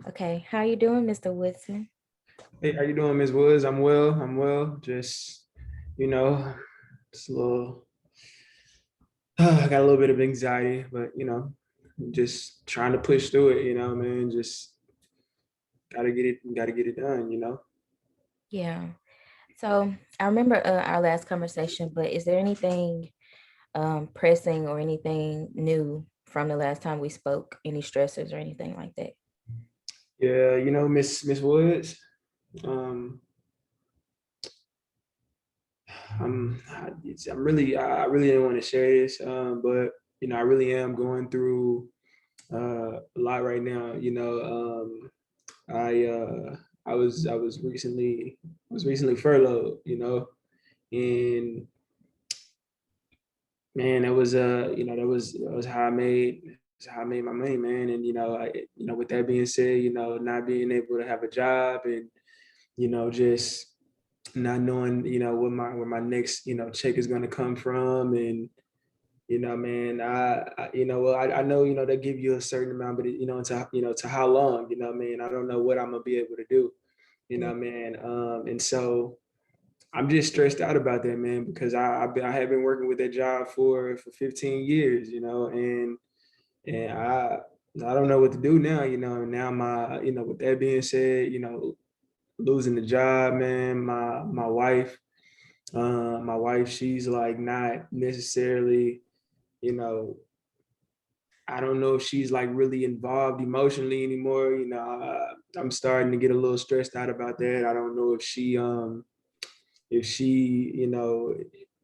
Okay, how you doing, Mr. Woodson? Hey, how you doing, Ms. Woods? I'm well. I'm well. Just, you know, just a little. I got a little bit of anxiety, but just trying to push through it. Man. Just gotta get it done. Yeah. So I remember our last conversation, but is there anything pressing or anything new from the last time we spoke? Any stressors or anything like that? Yeah, Miss Woods. Um, I really didn't want to share this, but I really am going through a lot right now. I I was recently furloughed. And man, that was how I made my money, man. And with that being said, not being able to have a job and just not knowing where my next check is going to come from. And man, well, I know they give you a certain amount, but to how long, man, I don't know what I'm gonna be able to do, Yeah. man. And so I'm just stressed out about that, man, because I have been working with that job for 15 years, and I don't know what to do now, Now with that being said, losing the job, man, my wife, she's like not necessarily, you know, I don't know if she's like really involved emotionally anymore. I'm starting to get a little stressed out about that. I don't know if she,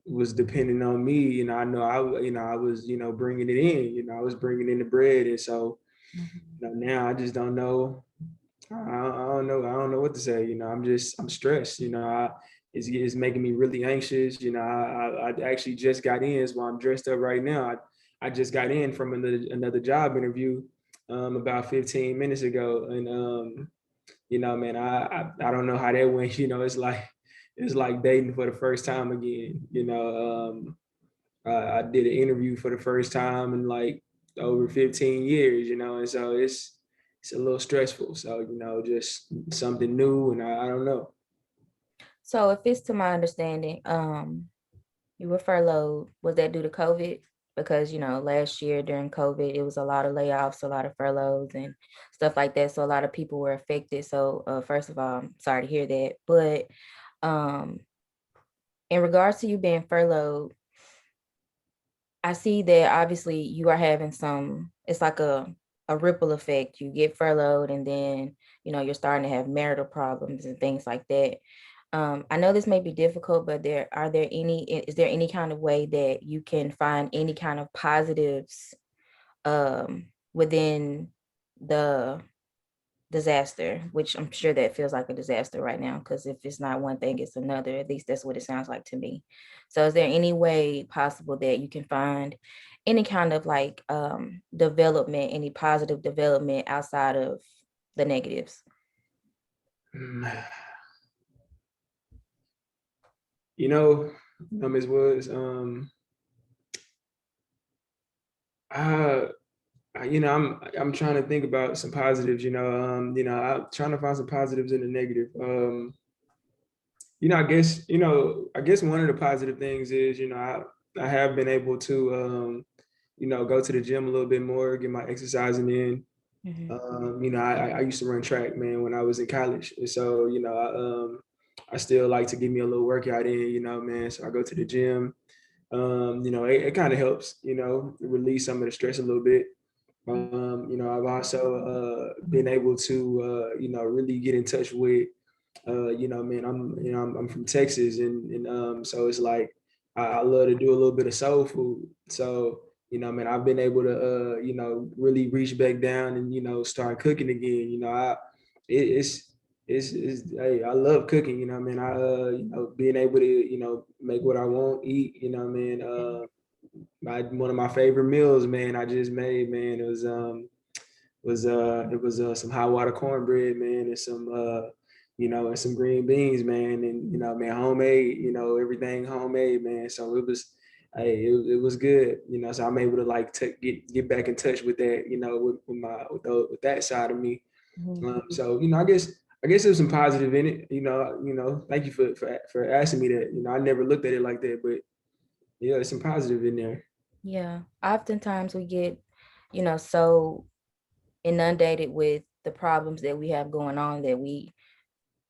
was depending on me, I know I was, bringing it in, I was bringing in the bread. And so, Mhm. now I just don't know. I don't know what to say. I'm stressed, it's making me really anxious. I actually just got in, is why I'm dressed up right now. I just got in from another job interview, about 15 minutes ago. And, man, I don't know how that went. It's like dating for the first time again. I did an interview for the first time in like over 15 years. And so it's a little stressful. So just something new, and I don't know. So if it's to my understanding, you were furloughed. Was that due to COVID? Because last year during COVID, it was a lot of layoffs, a lot of furloughs and stuff like that. So a lot of people were affected. So first of all, I'm sorry to hear that. But um, in regards to you being furloughed, I see that obviously you are having it's like a ripple effect. You get furloughed and then, you're starting to have marital problems and things like that. I know this may be difficult, but is there any kind of way that you can find any kind of positives within the disaster, which I'm sure that feels like a disaster right now, because if it's not one thing, it's another. At least that's what it sounds like to me. So is there any way possible that you can find any kind of like development, any positive development outside of the negatives? You know, Ms. Woods, I, I'm trying to think about some positives. I'm trying to find some positives in the negative. I guess one of the positive things is, I have been able to, go to the gym a little bit more, get my exercising in. Mhm. I used to run track, man, when I was in college. And so, I still like to get me a little workout in, man. So I go to the gym. It kind of helps, release some of the stress a little bit. I've also been able to, really get in touch with, man, I'm from Texas, and so it's like I love to do a little bit of soul food. So man, I've been able to, really reach back down and start cooking again. It's hey, I love cooking. Man, being able to make what I want, eat. Man, one of my favorite meals, man, I just made, man, it was some hot water cornbread, man, and some and some green beans, man, and man, homemade, everything homemade, man. So it was, hey, it was good, So I'm able to like get back in touch with that, with that side of me. Mhm. So I guess there's some positive in it. Thank you for asking me that. I never looked at it like that, but yeah, there's some positive in there. Yeah. Oftentimes we get, so inundated with the problems that we have going on that we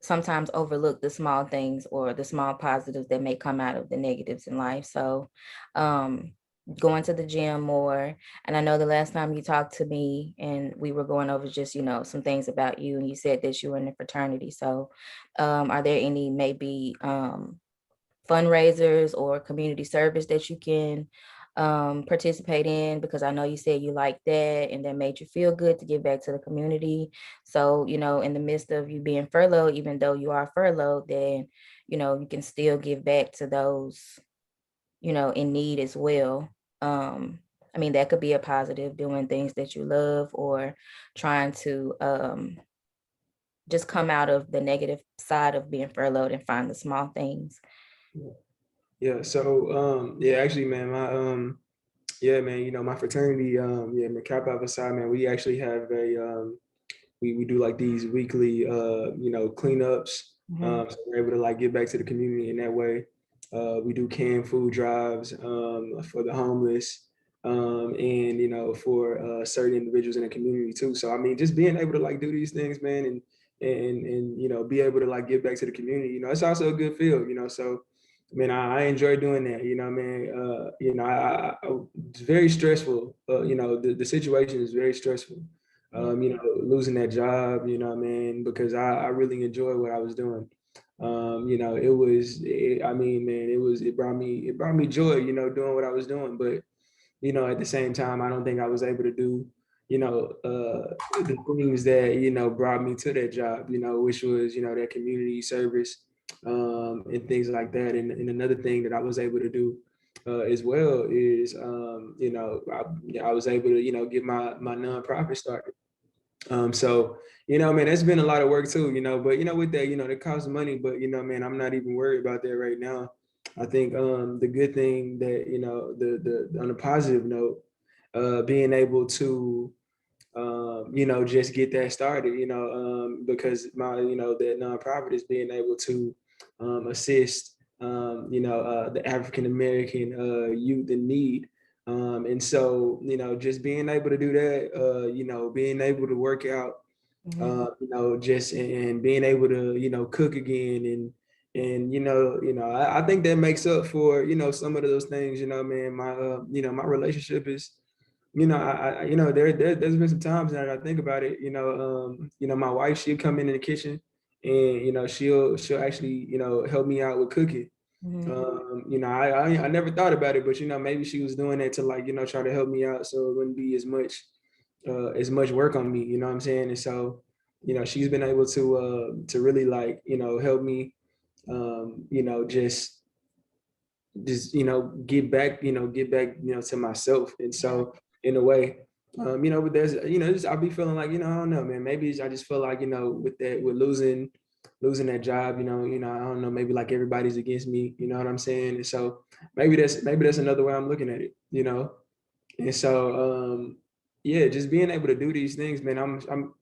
sometimes overlook the small things or the small positives that may come out of the negatives in life. So, um, going to the gym more. And I know the last time you talked to me and we were going over just, some things about you, and you said that you were in a fraternity. So, are there any maybe fundraisers or community service that you can participate in? Because I know you said you like that and that made you feel good to give back to the community. So, in the midst of you being furloughed, even though you are furloughed, then, you can still give back to those, in need as well. I mean, that could be a positive, doing things that you love or trying to just come out of the negative side of being furloughed and find the small things. Yeah. So yeah, actually, man, yeah, man, my fraternity, yeah, man, Kappa Alpha Psi, man, we actually have we do like these weekly cleanups. Mhm. So we're able to like give back to the community in that way. We do canned food drives for the homeless, and for certain individuals in the community too. So I mean, just being able to like do these things, man, and be able to like give back to the community. It's also a good feel. So man, I enjoy doing that. Man. It's very stressful. The situation is very stressful. Yeah. Losing that job, I mean, because I really enjoyed what I was doing. I mean, man, it brought me joy, doing what I was doing. But, at the same time, I don't think I was able to do, the things that, brought me to that job, which was, that community service, and things like that. And another thing that I was able to do, as well is, I was able to, get my nonprofit started. So, man, that's been a lot of work too, but with that, it costs money, but man, I'm not even worried about that right now. I think the good thing that, the on a positive note, being able to just get that started, because that nonprofit is being able to assist, the African American youth in need. And so, just being able to do that, being able to work out, Mhm. just and being able to, cook again and I think that makes up for some of those things. Man, my relationship is there's been some times that I think about it. My wife, she'll come in the kitchen and she'll actually help me out with cooking. Mhm. I never thought about it, but maybe she was doing that to like try to help me out so it wouldn't be as much work on me. You know what I'm saying? And so she's been able to really like help me just get back to myself. And Yeah. so in a way, but there's just, I'll be feeling like I don't know, man, maybe I just feel like with losing that job, I don't know, maybe like everybody's against me, you know what I'm saying? And so maybe that's another way I'm looking at it. And so yeah, just being able to do these things, man, I'm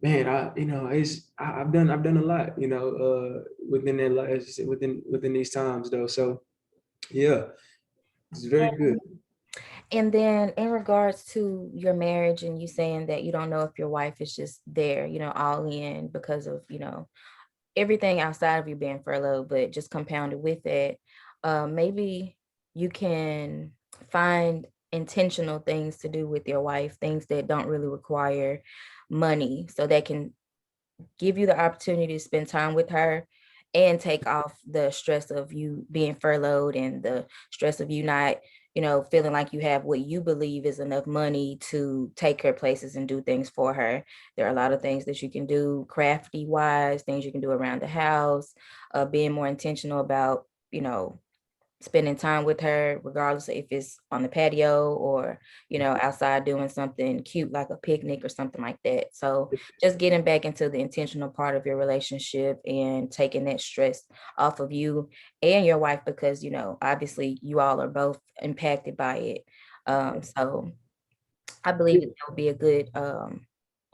man, I've done a lot, within that life, within these times though. So yeah, it's very good. And then in regards to your marriage and you saying that you don't know if your wife is just there, all in because of, everything outside of you being furloughed, but just compounded with that, maybe you can find intentional things to do with your wife, things that don't really require money, so that can give you the opportunity to spend time with her and take off the stress of you being furloughed and the stress of you not, feeling like you have what you believe is enough money to take her places and do things for her. There are a lot of things that you can do crafty wise, things you can do around the house, being more intentional about, spending time with her, regardless of if it's on the patio or, outside doing something cute like a picnic or something like that. So just getting back into the intentional part of your relationship and taking that stress off of you and your wife, because, obviously you all are both impacted by it. So I believe that will be a good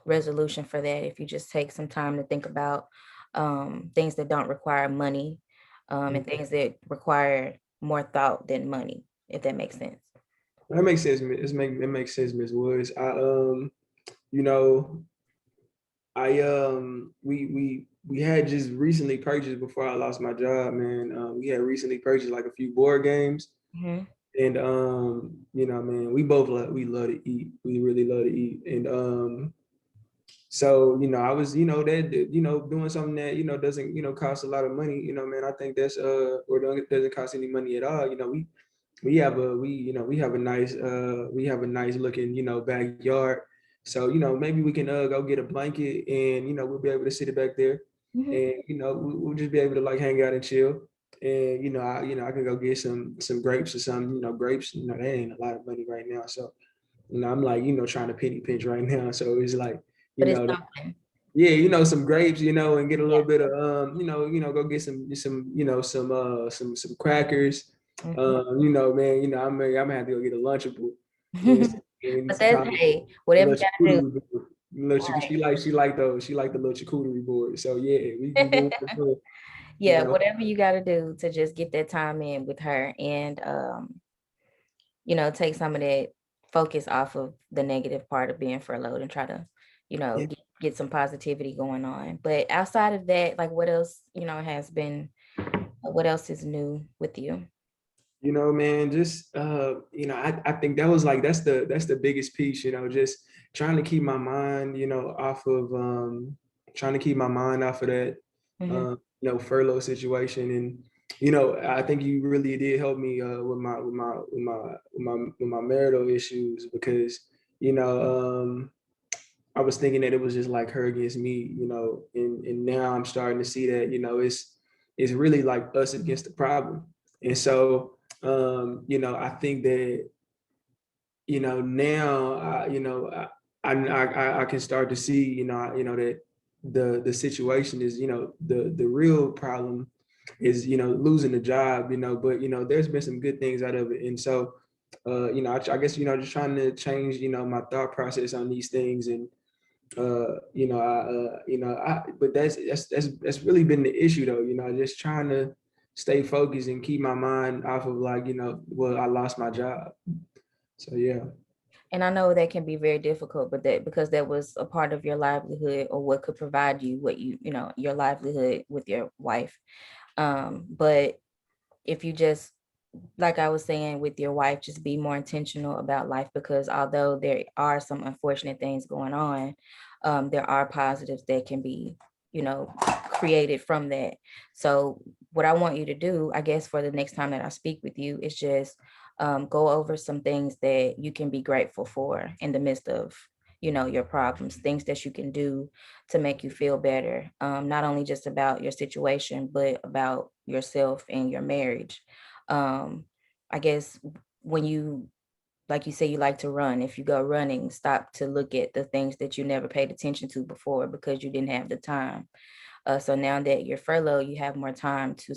resolution for that if you just take some time to think about things that don't require money, and things that require more thought than money, if that makes sense. That makes sense. It makes sense, Miss Woods. You know, we had just recently purchased before I lost my job, man. We had recently purchased like a few board games, Hmm. and you know, man, we love to eat. We really love to eat, and so, you know, I was, you know, that, you know, doing something that, you know, doesn't, you know, cost a lot of money, you know, man. I think that's or doesn't cost any money at all. You know, you know, we have a nice looking, you know, backyard. So, you know, maybe we can go get a blanket, and, you know, we'll be able to sit it back there, Hmm. and, you know, we'll just be able to like hang out and chill. And, you know, I can go get some grapes or something. You know, grapes, you know, that ain't a lot of money right now. So, you know, I'm like, you know, trying to penny pinch right now. So it's like, you But it's know, something. yeah, you know, some grapes, you know, and get a little Yeah. bit of you know, go get you know, some crackers. Hmm. You know, man, you know, I'm gonna have to go get a Lunchable and But some that's, kind of hey, a whatever little you gotta charcuterie board. She like those. She like the little charcuterie board. So yeah, we do. doing it, you Yeah, know. whatever you gotta do to just get that time in with her, and take some of that focus off of the negative part of being furloughed, and try to, Yeah. get some positivity going on. But outside of that, like, what else, has been, what else is new with you? You know, man, just you know, I think that was like that's the biggest piece, you know, just trying to keep my mind, you know, off of trying to keep my mind off of that Hmm. you know, furlough situation. And you know, I think you really did help me with my marital issues, because you know, I was thinking that it was just like her against me, you know, and now I'm starting to see that, you know, it's really like us against the problem. And so you know, I think that, you know, now you know, I can start to see, you know, that the situation is, you know, the real problem is, you know, losing the job, you know, but you know, there's been some good things out of it. And so you know, I guess, you know, just trying to change, you know, my thought process on these things. And but that's really been the issue though, you know, just trying to stay focused and keep my mind off of like, you know, well, I lost my job. So yeah. And I know that can be very difficult, but that because that was a part of your livelihood, or what could provide you what your livelihood with your wife. But if you just, like I was saying with your wife, just be more intentional about life, because although there are some unfortunate things going on, there are positives that can be, created from that. So what I want you to do, I guess, for the next time that I speak with you, is just go over some things that you can be grateful for in the midst of, your problems, things that you can do to make you feel better, not only just about your situation, but about yourself and your marriage. I guess when you, like you say, you like to run, if you go running, stop to look at the things that you never paid attention to before because you didn't have the time. So now that you're furloughed, you have more time to,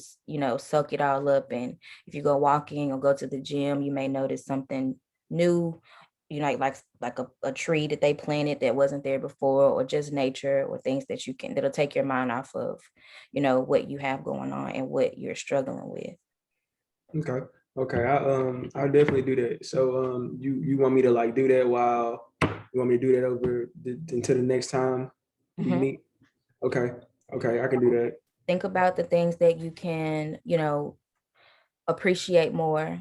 soak it all up. And if you go walking or go to the gym, you may notice something new, like a tree that they planted that wasn't there before, or just nature, or things that that'll take your mind off of, what you have going on and what you're struggling with. Okay. Okay. I'll definitely do that. So you want me to like do that while you want me to do that until the next time we Mhm. meet? Okay. Okay, I can do that. Think about the things that you can, appreciate more.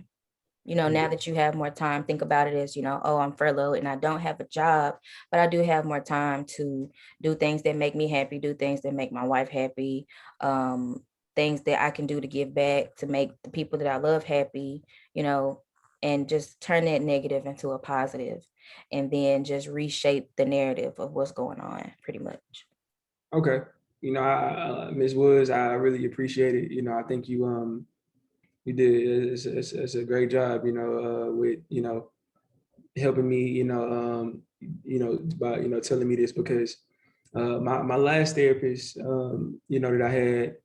Now that you have more time, think about it as, oh, I'm furloughed and I don't have a job, but I do have more time to do things that make me happy, do things that make my wife happy, um, things that I can do to give back, to make the people that I love happy, you know, and just turn that negative into a positive, and then just reshape the narrative of what's going on, pretty much. Okay. You know, Ms. Woods, I really appreciate it. You know, I think you did it's a great job, you know, with, you know, helping me, you know, by, you know, telling me this, because my last therapist, you know, that I had,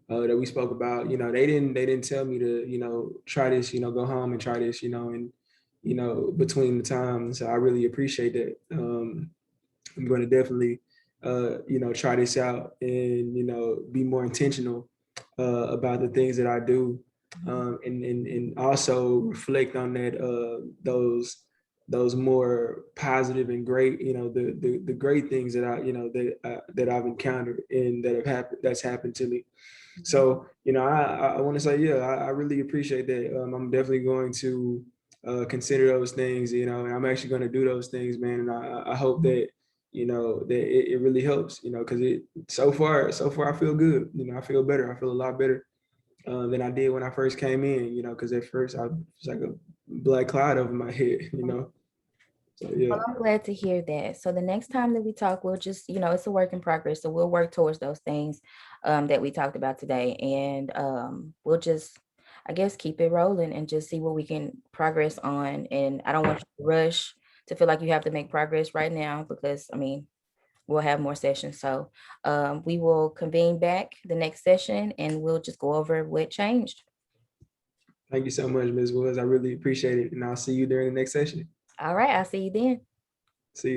that we spoke about, you know, they didn't tell me to, you know, try this, you know, go home and try this, you know, and, you know, between the times. So I really appreciate that. I'm going to definitely, try this out and, be more intentional about the things that I do, and also reflect on those more positive and great, the great things that that I've encountered and that's happened to me. So, I want to say, yeah, I really appreciate that. I'm definitely going to consider those things, and I'm actually going to do those things, man. And I hope that, that it really helps, because so far I feel good. I feel better. I feel a lot better than I did when I first came in, because at first I was like a black cloud over my head, So, yeah. Well, I'm glad to hear that. So the next time that we talk, we'll just, it's a work in progress. So we'll work towards those things that we talked about today. And we'll just, I guess, keep it rolling and just see what we can progress on. And I don't want you to rush to feel like you have to make progress right now because, I mean, we'll have more sessions. So we will convene back the next session and we'll just go over what changed. Thank you so much, Ms. Woods. I really appreciate it. And I'll see you during the next session. All right. I'll see you then. See you.